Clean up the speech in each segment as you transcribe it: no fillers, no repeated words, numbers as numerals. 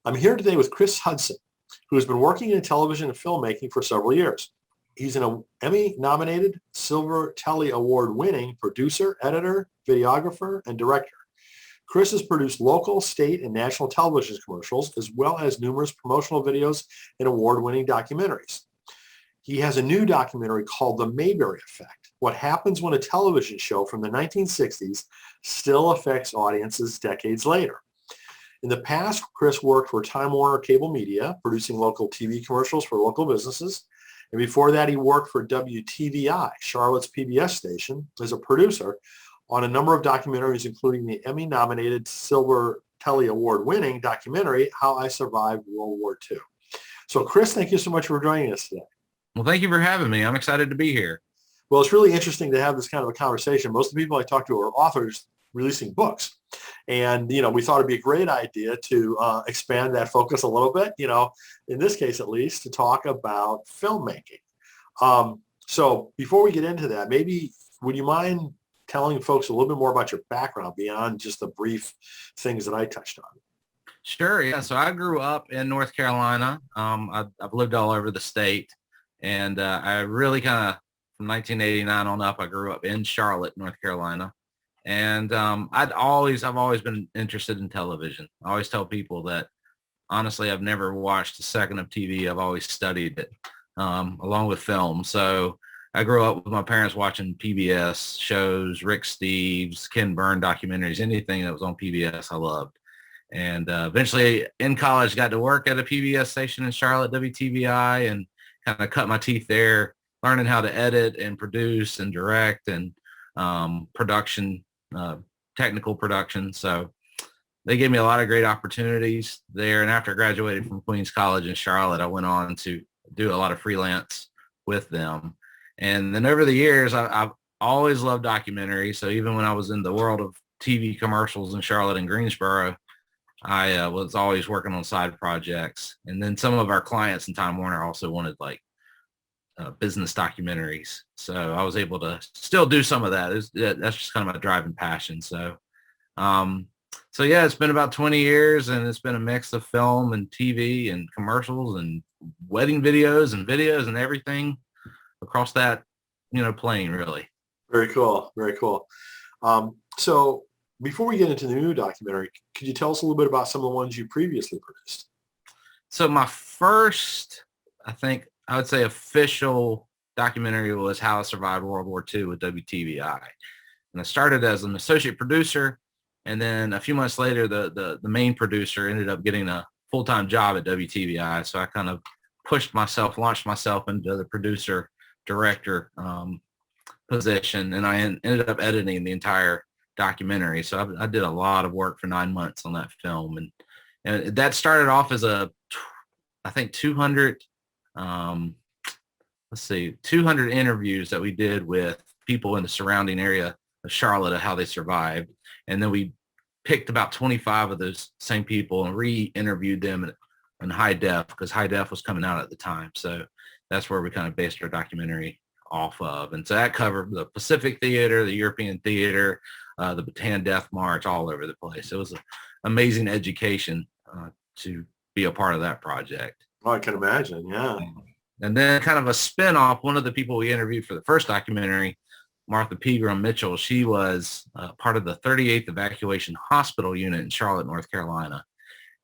I'm here today with Chris Hudson, who has been working in television and filmmaking for several years. He's an Emmy-nominated, Silver Telly Award-winning producer, editor, videographer, and director. Chris has produced local, state, and national television commercials, as well as numerous promotional videos and award-winning documentaries. He has a new documentary called The Mayberry Effect: What Happens When a Television Show from the 1960s Still Affects Audiences Decades Later. In the past, Chris worked for Time Warner Cable Media, producing local TV commercials for local businesses. And before that, he worked for WTVI, Charlotte's PBS station, as a producer on a number of documentaries, including the Emmy-nominated Silver Telly Award-winning documentary, How I Survived World War II. So, Chris, thank you so much for joining us today. Well, thank you for having me. I'm excited to be here. Well, it's really interesting to have this kind of a conversation. Most of the people I talk to are authors releasing books. And, we thought it'd be a great idea to expand that focus a little bit, in this case, at least, to talk about filmmaking. So before we get into that, maybe would you mind telling folks a little bit more about your background beyond just the brief things that I touched on? Sure. Yeah. So I grew up in North Carolina. I've lived all over the state. And I really kind of, from 1989 on up, I grew up in Charlotte, North Carolina. And I've always been interested in television. I always tell people that, honestly, I've never watched a second of TV. I've always studied it, along with film. So I grew up with my parents watching PBS shows, Rick Steves, Ken Burn documentaries, anything that was on PBS I loved. And eventually in college, got to work at a PBS station in Charlotte, WTVI, and kind of cut my teeth there, learning how to edit and produce and direct and production, technical production. So they gave me a lot of great opportunities there. And after I graduated from Queens College in Charlotte, I went on to do a lot of freelance with them. And then over the years, I've always loved documentaries. So even when I was in the world of TV commercials in Charlotte and Greensboro, I was always working on side projects. And then some of our clients in Time Warner also wanted business documentaries. So I was able to still do some of that. That's just kind of my driving passion. So yeah, it's been about 20 years and it's been a mix of film and TV and commercials and wedding videos and everything across that, plane, really. Very cool. Very cool. So before we get into the new documentary, could you tell us a little bit about some of the ones you previously produced? So my first, I would say, official documentary was How I Survived World War II with WTVI. And I started as an associate producer. And then a few months later, the main producer ended up getting a full-time job at WTVI. So I kind of launched myself into the producer director position. And I ended up editing the entire documentary. So I did a lot of work for 9 months on that film. And that started off as 200 interviews that we did with people in the surrounding area of Charlotte of how they survived. And then we picked about 25 of those same people and re-interviewed them in high def, because high def was coming out at the time. So that's where we kind of based our documentary off of. And so that covered the Pacific Theater, the European Theater, the Bataan Death March, all over the place. It was an amazing education to be a part of that project. Oh, I can imagine, yeah. And then kind of a spin-off, one of the people we interviewed for the first documentary, Martha Pegram Mitchell, she was part of the 38th Evacuation Hospital Unit in Charlotte, North Carolina.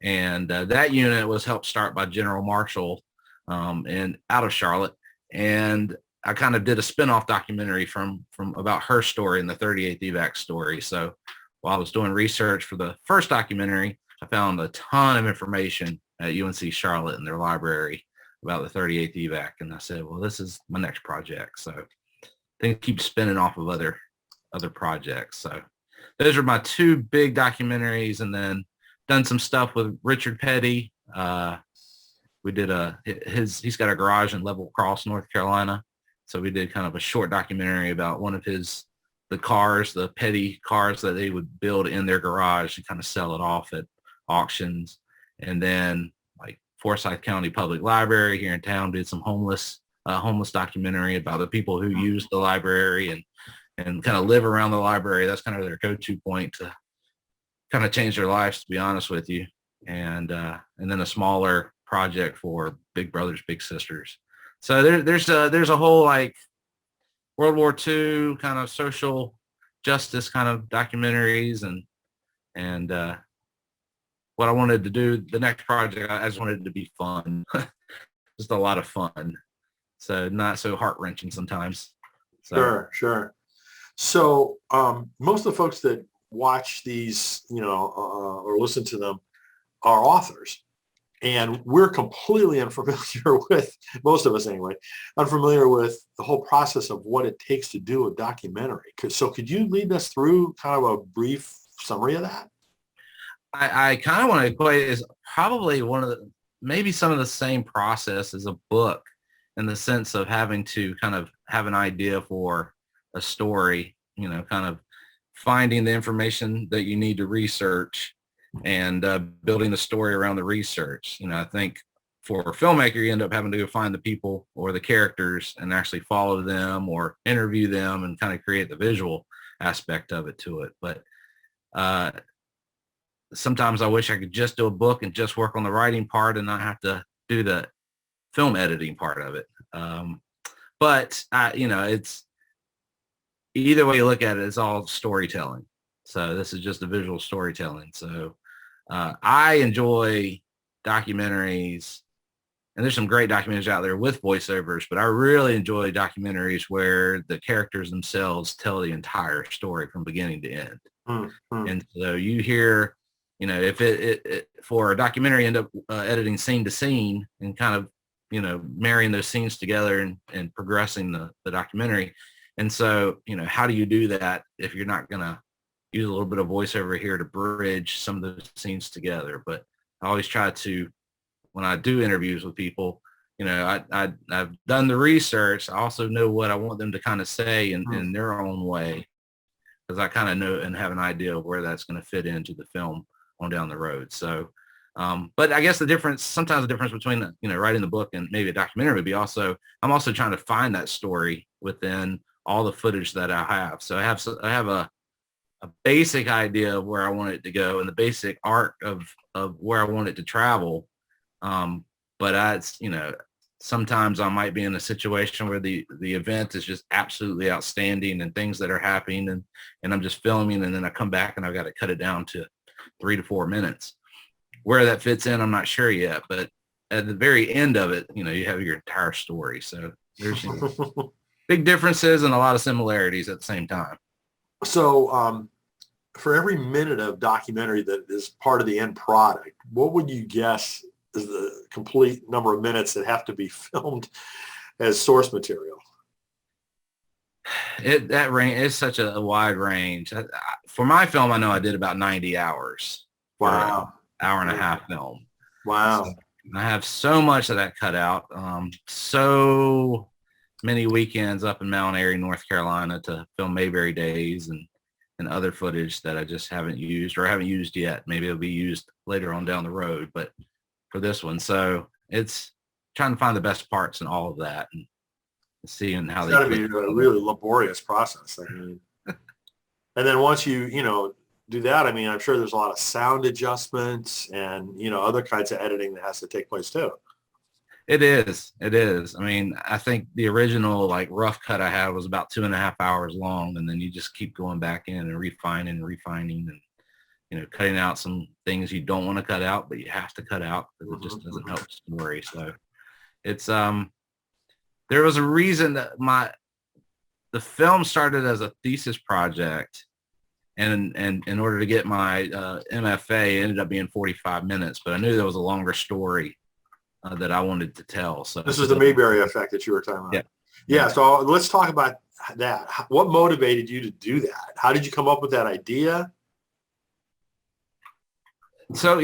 And that unit was helped start by General Marshall out of Charlotte. And I kind of did a spin-off documentary from about her story and the 38th evac story. So while I was doing research for the first documentary, I found a ton of information at UNC Charlotte in their library about the 38th evac. And I said, well, this is my next project. So things keep spinning off of other projects. So those are my two big documentaries, and then done some stuff with Richard Petty. We did he's got a garage in Level Cross, North Carolina. So we did kind of a short documentary about one of the Petty cars that they would build in their garage and kind of sell it off at auctions. And then Forsyth County Public Library here in town did some homeless documentary about the people who use the library and kind of live around the library. That's kind of their go-to point to kind of change their lives, to be honest with you. and then a smaller project for Big Brothers Big Sisters. So there's a whole like World War II kind of social justice kind of documentaries, and what I wanted to do the next project, I just wanted it to be fun, just a lot of fun, so not so heart wrenching sometimes. So, Sure. So most of the folks that watch these, or listen to them are authors. And we're completely unfamiliar with, most of us anyway, unfamiliar with the whole process of what it takes to do a documentary. So could you lead us through kind of a brief summary of that? I kind of want to equate it as probably maybe some of the same process as a book, in the sense of having to kind of have an idea for a story, kind of finding the information that you need to research, and building the story around the research. I think for a filmmaker, you end up having to go find the people or the characters and actually follow them or interview them and kind of create the visual aspect of it to it. But sometimes I wish I could just do a book and just work on the writing part and not have to do the film editing part of it. But it's either way you look at it, it's all storytelling. So this is just a visual storytelling. So I enjoy documentaries, and there's some great documentaries out there with voiceovers, but I really enjoy documentaries where the characters themselves tell the entire story from beginning to end. Mm-hmm. And so you hear, if it for a documentary, end up editing scene to scene and kind of, marrying those scenes together and progressing the documentary. And so, how do you do that if you're not going to use a little bit of voiceover here to bridge some of those scenes together? But I always try to, when I do interviews with people, I've done the research. I also know what I want them to kind of say in their own way, because I kind of know and have an idea of where that's going to fit into the film on down the road. So, but I guess sometimes the difference between, writing the book and maybe a documentary would be I'm also trying to find that story within all the footage that I have. So I have a basic idea of where I want it to go and the basic arc of where I want it to travel. But sometimes I might be in a situation where the event is just absolutely outstanding and things that are happening, and I'm just filming, and then I come back and I've got to cut it down to 3 to 4 minutes. Where that fits in, I'm not sure yet, but at the very end of it, you have your entire story. So there's big differences and a lot of similarities at the same time. So for every minute of documentary that is part of the end product, what would you guess is the complete number of minutes that have to be filmed as source material? That range is such a wide range. For my film, I know I did about 90 hours. Wow. Hour and a half film. Wow. So I have so much of that cut out. So many weekends up in Mount Airy, North Carolina to film Mayberry Days and other footage that I just haven't used or haven't used yet. Maybe it'll be used later on down the road, but for this one. So it's trying to find the best parts in all of that and seeing how it's got to be a really laborious process. I mean, and then once you do that, I mean, I'm sure there's a lot of sound adjustments and, other kinds of editing that has to take place too. It is. I mean, I think the original rough cut I had was about 2.5 hours long, and then you just keep going back in and refining and, cutting out some things you don't want to cut out, but you have to cut out because it just doesn't help the story. So it's, there was a reason that the film started as a thesis project. And in order to get my MFA, it ended up being 45 minutes, but I knew there was a longer story that I wanted to tell. So this is the Mayberry Effect that you were talking about. Yeah. So let's talk about that. What motivated you to do that? How did you come up with that idea? So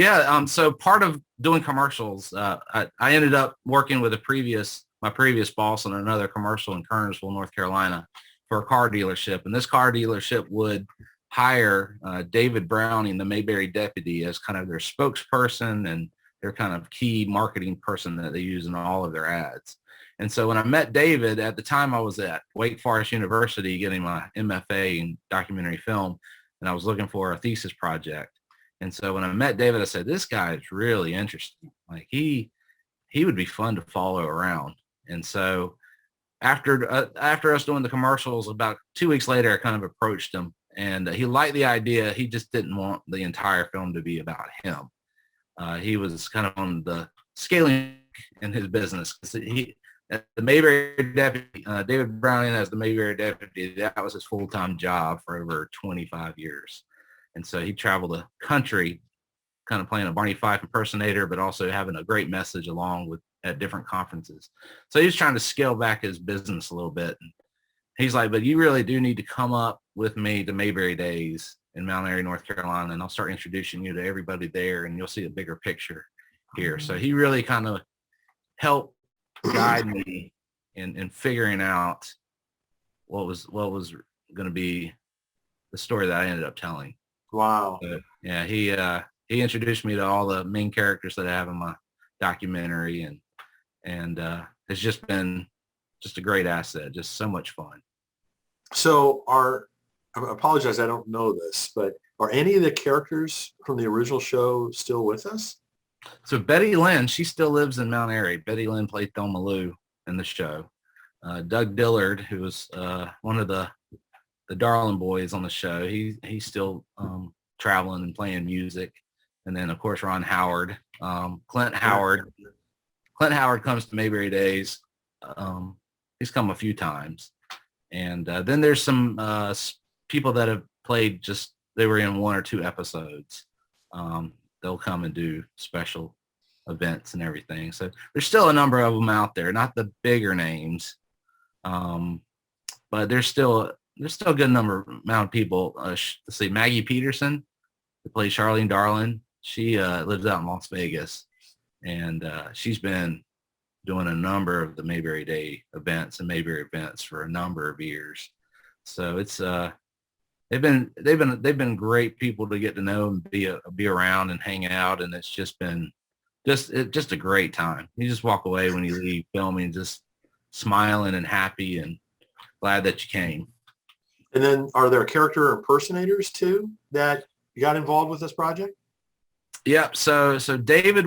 so part of doing commercials, I ended up working with my previous boss on another commercial in Kernersville, North Carolina, for a car dealership, and this car dealership would hire David Browning, the Mayberry deputy, as kind of their spokesperson and their kind of key marketing person that they use in all of their ads. And so when I met David, at the time I was at Wake Forest University getting my MFA in documentary film, and I was looking for a thesis project. And so when I met David, I said, this guy is really interesting. Like he would be fun to follow around. And so after us doing the commercials, about 2 weeks later, I kind of approached him, and he liked the idea. He just didn't want the entire film to be about him. He was kind of on the scaling in his business. He, the Mayberry deputy, David Browning as the Mayberry deputy, that was his full-time job for over 25 years. And so he traveled the country kind of playing a Barney Fife impersonator, but also having a great message along with at different conferences. So he was trying to scale back his business a little bit. And he's like, but you really do need to come up with me to Mayberry Days in Mount Airy, North Carolina, and I'll start introducing you to everybody there, and you'll see a bigger picture here. So he really kind of helped guide me in figuring out what was going to be the story that I ended up telling. Wow. So, yeah, he introduced me to all the main characters that I have in my documentary, and it's just been just a great asset, just so much fun. So I apologize, I don't know this, but are any of the characters from the original show still with us? So Betty Lynn, she still lives in Mount Airy. Betty Lynn played Thelma Lou in the show. Doug Dillard, who was one of the Darling boys on the show, he's still traveling and playing music. And then of course Ron Howard, Clint Howard comes to Mayberry Days. He's come a few times. And then there's some people that have played they were in 1 or 2 episodes. They'll come and do special events and everything. So there's still a number of them out there, not the bigger names. But there's still a good amount of people. Let's see, Maggie Peterson, who plays Charlene Darling. She lives out in Las Vegas, and she's been doing a number of the Mayberry Day events and Mayberry events for a number of years. So it's they've been great people to get to know and be around and hang out, and it's just been just a great time. You just walk away when you leave filming just smiling and happy and glad that you came. And then are there character impersonators too that you got involved with this project? Yep. So David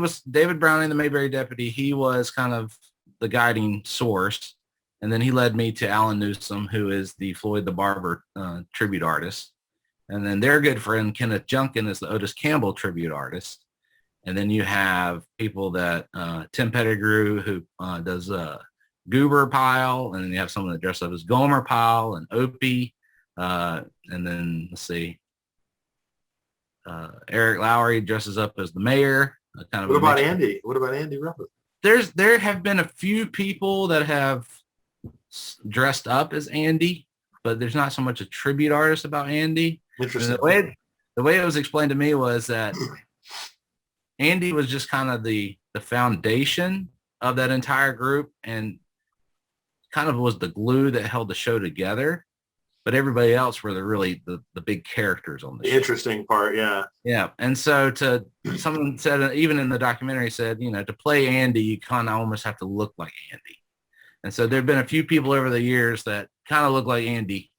Browning, the Mayberry deputy. He was kind of the guiding source. And then he led me to Alan Newsom, who is the Floyd the Barber tribute artist. And then their good friend, Kenneth Junkin, is the Otis Campbell tribute artist. And then you have people that Tim Pettigrew, who does Goober Pile. And then you have someone that dresses up as Gomer Pile and Opie. And then let's see. Eric Lowry dresses up as the mayor. What about Andy? What about Andy Griffith? There have been a few people that have dressed up as Andy, but there's not so much a tribute artist about Andy. Interesting. The way it was explained to me was that Andy was just kind of the foundation of that entire group and kind of was the glue that held the show together. But everybody else were the big characters on the show. Interesting part, yeah. Yeah. And so someone said, even in the documentary said, to play Andy, you kind of almost have to look like Andy. And so there've been a few people over the years that kind of look like Andy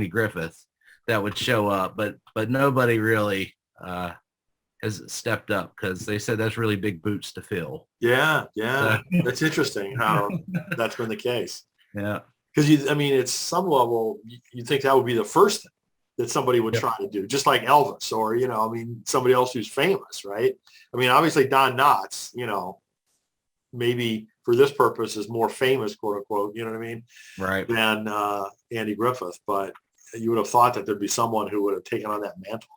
Griffith, that would show up, but nobody really has stepped up because they said that's really big boots to fill. Yeah. That's interesting how that's been the case. Yeah. Because it's some level, you think that would be the first thing that somebody would try to do, just like Elvis or, somebody else who's famous, right? Obviously Don Knotts, maybe for this purpose is more famous, quote unquote, right, than Andy Griffith. But you would have thought that there'd be someone who would have taken on that mantle.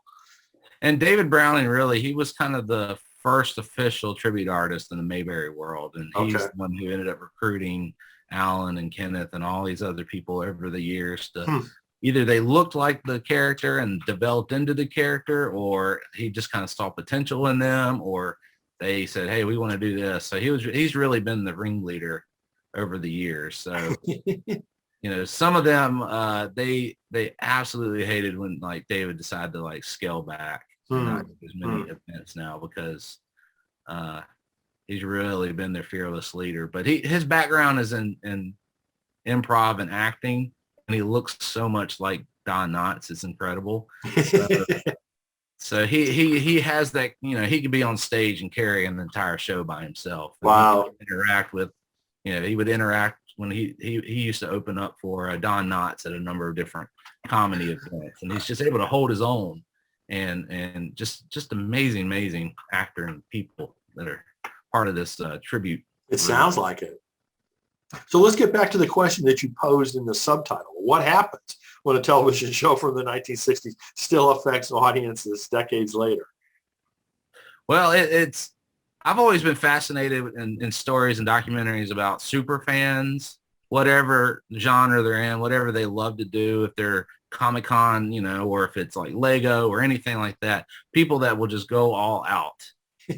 And David Browning, really, he was kind of the first official tribute artist in the Mayberry world. And he's the one who ended up recruiting Alan and Kenneth and all these other people over the years to either they looked like the character and developed into the character, or he just kind of saw potential in them, or they said, hey, we want to do this. So he's really been the ringleader over the years. So, some of them, they absolutely hated when like David decided to like scale back not do as many events now because he's really been their fearless leader. But his background is in improv and acting, and he looks so much like Don Knotts. It's incredible. So he has that, he could be on stage and carry an entire show by himself. And Wow. he would interact with, he would interact when he used to open up for Don Knotts at a number of different comedy events, and he's just able to hold his own, and just amazing actor and people that are part of this tribute. It sounds like it. So let's get back to the question that you posed in the subtitle. What happens when a television show from the 1960s still affects audiences decades later? Well, I've always been fascinated in stories and documentaries about super fans, whatever genre they're in, whatever they love to do, if they're Comic-Con, or if it's like Lego or anything like that, people that will just go all out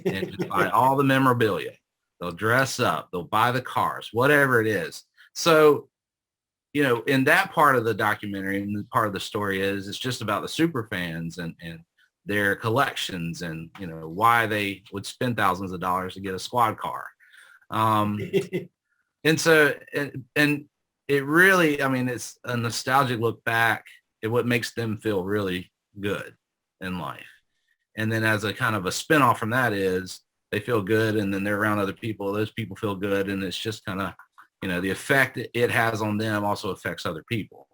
and just buy all the memorabilia. They'll dress up, they'll buy the cars, whatever it is. So, in that part of the documentary and part of the story it's just about the super fans and their collections and, why they would spend thousands of dollars to get a squad car. And so, and it really, it's a nostalgic look back at what makes them feel really good in life. And then as a kind of a spinoff from that is they feel good, and then they're around other people. Those people feel good. And it's just kind of, the effect it has on them also affects other people.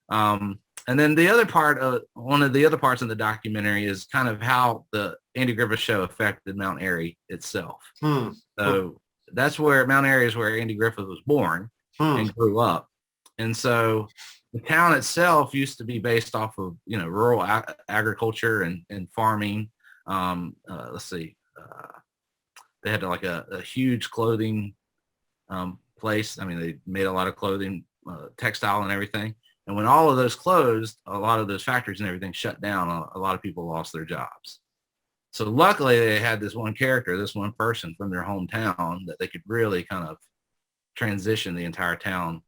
And then the other part of one of the other parts in the documentary is kind of how the Andy Griffith Show affected Mount Airy itself. So that's where Mount Airy is where Andy Griffith was born and grew up. And so the town itself used to be based off of, rural agriculture and farming. Let's see. They had like a huge clothing place. They made a lot of clothing, textile and everything. And when all of those closed, a lot of those factories and everything shut down. A lot of people lost their jobs. So luckily they had this one character, this one person from their hometown that they could really kind of transition the entire town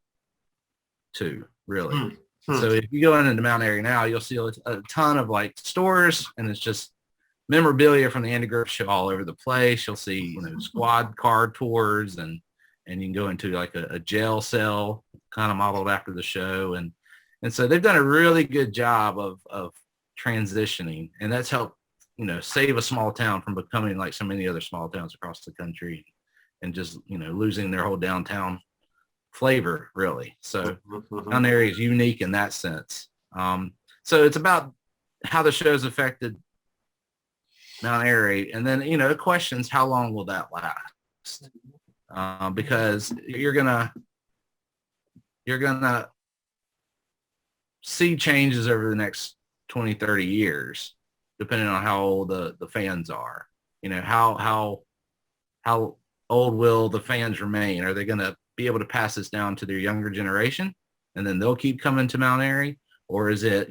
to, really. So if you go into Mount Airy now, you'll see a ton of like stores, and it's just memorabilia from the Andy Griffith Show all over the place. You'll see, squad car tours, and you can go into like a jail cell kind of modeled after the show. And so they've done a really good job of transitioning, and that's helped, save a small town from becoming like so many other small towns across the country and just, losing their whole downtown flavor, really. So Mount Airy is unique in that sense. So it's about how the show's affected Mount Airy, and then questions how long will that last, because you're gonna see changes over the next 20-30 years depending on how old the fans are. How old will the fans remain? Are they going to be able to pass this down to their younger generation and then they'll keep coming to Mount Airy? Or is it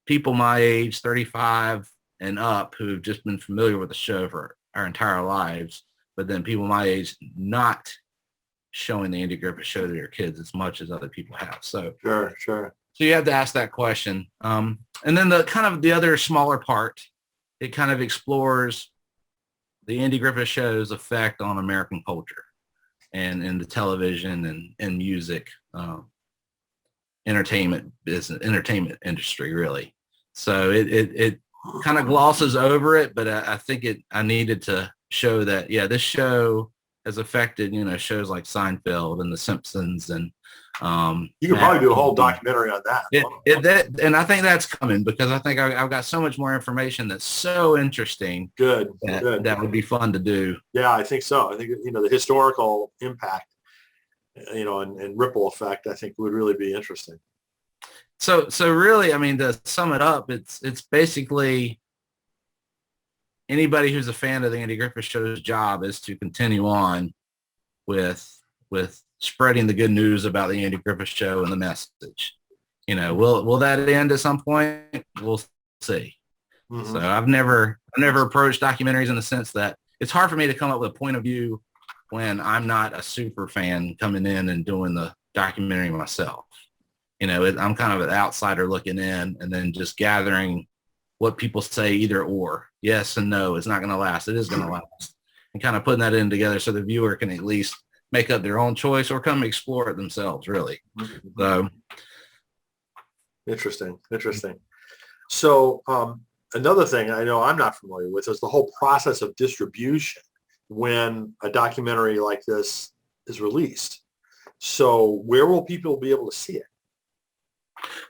people my age, 35 and up, who've just been familiar with the show for our entire lives, but then people my age not showing the Andy Griffith Show to their kids as much as other people have. So Sure. So you have to ask that question. And then the other smaller part, it kind of explores the Andy Griffith Show's effect on American culture and the television and music, entertainment industry, really. So it kind of glosses over it, but I think I needed to show that, this show has affected, shows like Seinfeld and The Simpsons, and you could probably do a whole documentary on that. And I think that's coming, because I think I've got so much more information that's so interesting. Good. That would be fun to do. Yeah, I think so. I think the historical impact, and ripple effect, I think would really be interesting. So really, to sum it up, it's basically anybody who's a fan of the Andy Griffith Show's job is to continue on with spreading the good news about the Andy Griffith Show and the message. Will that end at some point? We'll see. So I've never approached documentaries in the sense that it's hard for me to come up with a point of view when I'm not a super fan coming in and doing the documentary myself. I'm kind of an outsider looking in and then just gathering what people say, either or, yes and no. It's not going to last. It is going to last. And kind of putting that in together so the viewer can at least make up their own choice or come explore it themselves, really. So interesting. So another thing I know I'm not familiar with is the whole process of distribution when a documentary like this is released. So where will people be able to see it?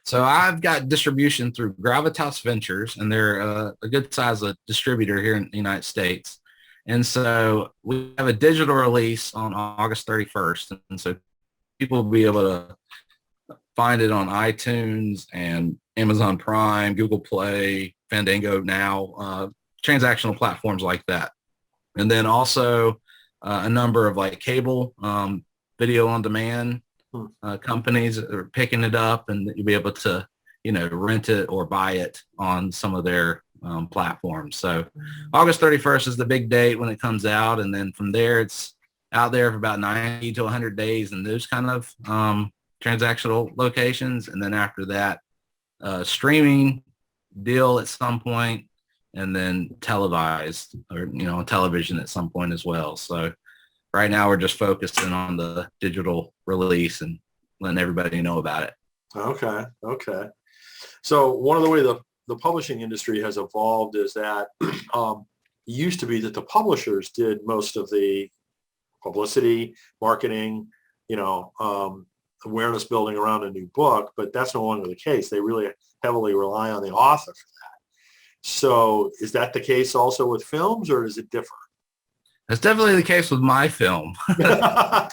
So I've got distribution through Gravitas Ventures, and they're a good size distributor here in the United States. And so we have a digital release on August 31st. And so people will be able to find it on iTunes and Amazon Prime, Google Play, Fandango now, transactional platforms like that. And then also a number of like cable, video on demand companies are picking it up, and you'll be able to, rent it or buy it on some of their platforms. So August 31st is the big date when it comes out. And then from there, it's out there for about 90 to 100 days in those kind of transactional locations. And then after that, streaming deal at some point, and then televised or, on television at some point as well. So right now we're just focusing on the digital release and letting everybody know about it. Okay. So one of the way the publishing industry has evolved is that it used to be that the publishers did most of the publicity, marketing, awareness building around a new book, but that's no longer the case. They really heavily rely on the author for that. So is that the case also with films, or is it different? That's definitely the case with my film. I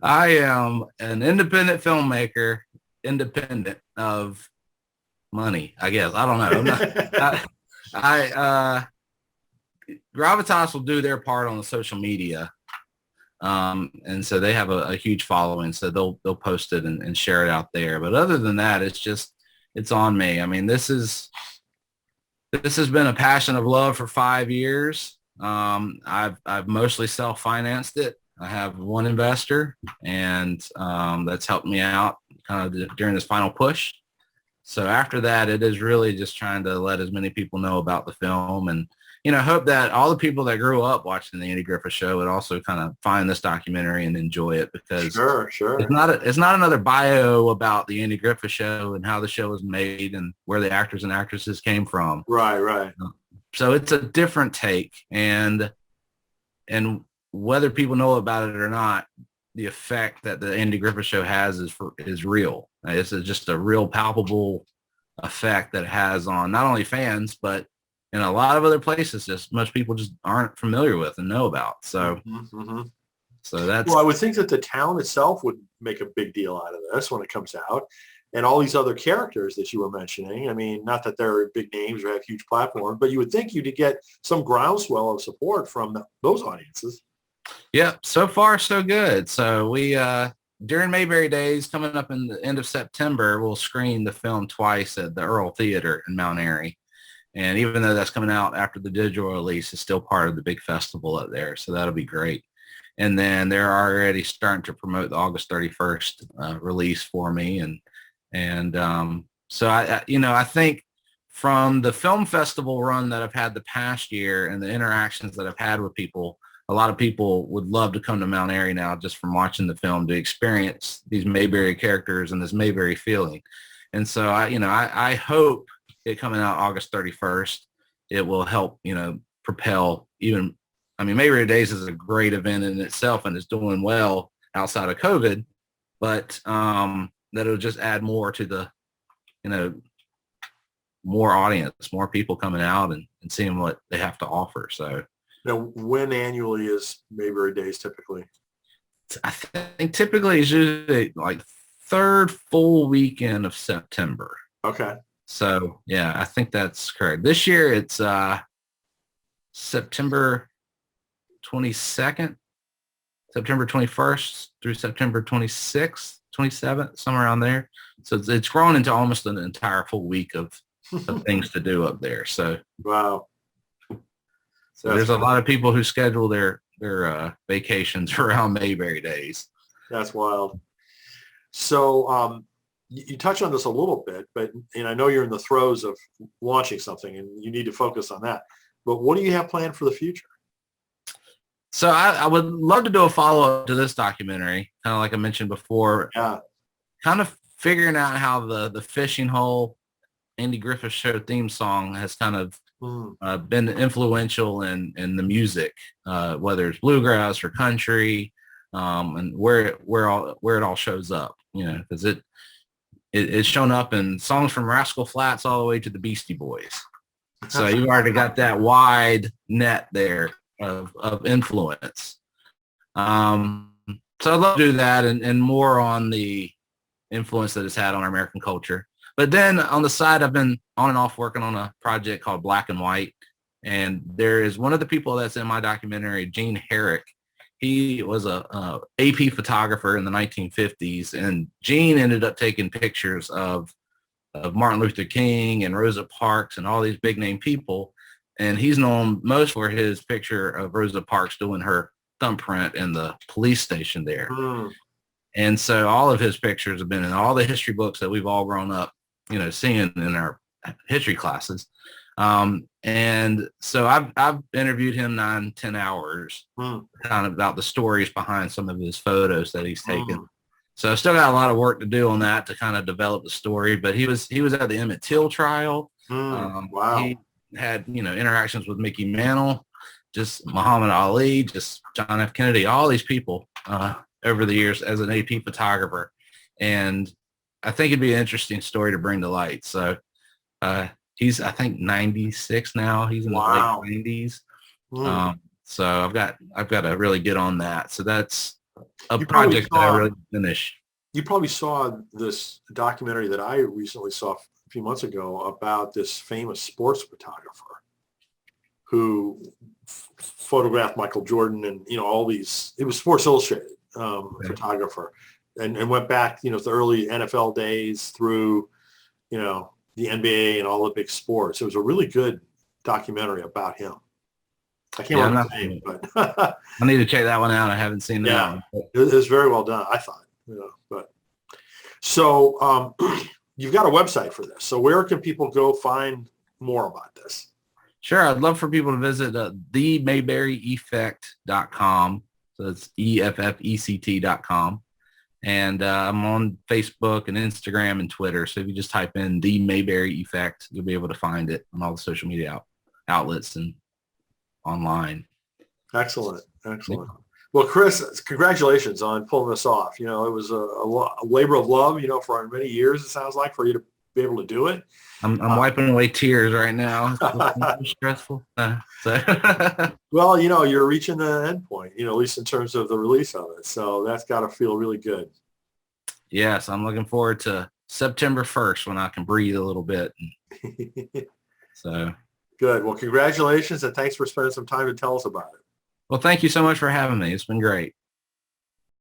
am an independent filmmaker, independent of money, I guess. I don't know. Gravitas will do their part on the social media. And so they have a huge following, so they'll post it and share it out there. But other than that, it's on me. I mean, this has been a passion of love for 5 years. I've mostly self-financed it. I have one investor, and that's helped me out kind of during this final push. So after that, it is really just trying to let as many people know about the film, and hope that all the people that grew up watching the Andy Griffith Show would also kind of find this documentary and enjoy it, because sure. It's not another bio about the Andy Griffith Show and how the show was made and where the actors and actresses came from. Right. So it's a different take, and whether people know about it or not, the effect that the Andy Griffith Show has is real. It's just a real palpable effect that it has on not only fans, but in a lot of other places, just most people just aren't familiar with and know about. So, So that's... Well, I would think that the town itself would make a big deal out of this when it comes out. And all these other characters that you were mentioning, I mean, not that they're big names or have huge platforms, but you would think you'd get some groundswell of support from those audiences. Yeah, so far so good. So we during Mayberry Days coming up in the end of September, we'll screen the film twice at the Earl Theater in Mount Airy. And even though that's coming out after the digital release, it's still part of the big festival up there. So that'll be great. And then they're already starting to promote the August 31st release for me. So I think from the film festival run that I've had the past year and the interactions that I've had with people, a lot of people would love to come to Mount Airy now just from watching the film to experience these Mayberry characters and this Mayberry feeling. And so I hope it coming out August 31st, it will help, propel even, Mayberry Days is a great event in itself and is doing well outside of COVID, but that it'll just add more to the, more audience, more people coming out and seeing what they have to offer. So when annually is Mayberry Days typically? I think typically it's usually like third full weekend of September. Okay. So yeah, I think that's correct. This year it's September 22nd, September 21st through September 26th, 27th, somewhere around there. So it's grown into almost an entire full week of things to do up there. So wow. So there's a lot of people who schedule their vacations around Mayberry Days. That's wild. So you touch on this a little bit, but I know you're in the throes of launching something and you need to focus on that. But what do you have planned for the future? So I would love to do a follow-up to this documentary, kind of like I mentioned before. Yeah. Kind of figuring out how the Fishing Hole Andy Griffith Show theme song has kind of been influential in the music, whether it's bluegrass or country, and where it all shows up, because it's shown up in songs from Rascal Flatts all the way to the Beastie Boys. So you've already got that wide net there of influence. So I'd love to do that and more on the influence that it's had on our American culture. But then on the side, I've been on and off working on a project called Black and White. And there is one of the people that's in my documentary, Gene Herrick. He was a AP photographer in the 1950s. And Gene ended up taking pictures of Martin Luther King and Rosa Parks and all these big name people. And he's known most for his picture of Rosa Parks doing her thumbprint in the police station there. And so all of his pictures have been in all the history books that we've all grown up, seeing in our history classes. And so I've interviewed him 9-10 hours kind of about the stories behind some of his photos that he's taken. So I still got a lot of work to do on that to kind of develop the story, but he was at the Emmett Till trial. Wow. He had, interactions with Mickey Mantle, just Muhammad Ali, just John F. Kennedy, all these people over the years as an AP photographer. And I think it'd be an interesting story to bring to light. So he's, I think, 96 now. He's in the late 90s. So I've got to really get on that. So that's a project that I really finished. You probably saw this documentary that I recently saw a few months ago about this famous sports photographer who photographed Michael Jordan and, all these, it was Sports Illustrated photographer and went back, the early NFL days through, the NBA and all the big sports. It was a really good documentary about him. I can't remember his name, but I need to check that one out. I haven't seen that one. It was very well done, I thought. But so you've got a website for this. So where can people go find more about this? Sure. I'd love for people to visit themayberryeffect.com. So it's EFFECT.com. And I'm on Facebook and Instagram and Twitter. So if you just type in The Mayberry Effect, you'll be able to find it on all the social media outlets and online. Excellent. Well, Chris, congratulations on pulling this off. It was a labor of love, for many years, it sounds like, for you to be able to do it. I'm wiping away tears right now. It's stressful. Well, you're reaching the end point, at least in terms of the release of it. So that's got to feel really good. Yes, I'm looking forward to September 1st when I can breathe a little bit. So good. Well, congratulations, and thanks for spending some time to tell us about it. Well, thank you so much for having me. It's been great.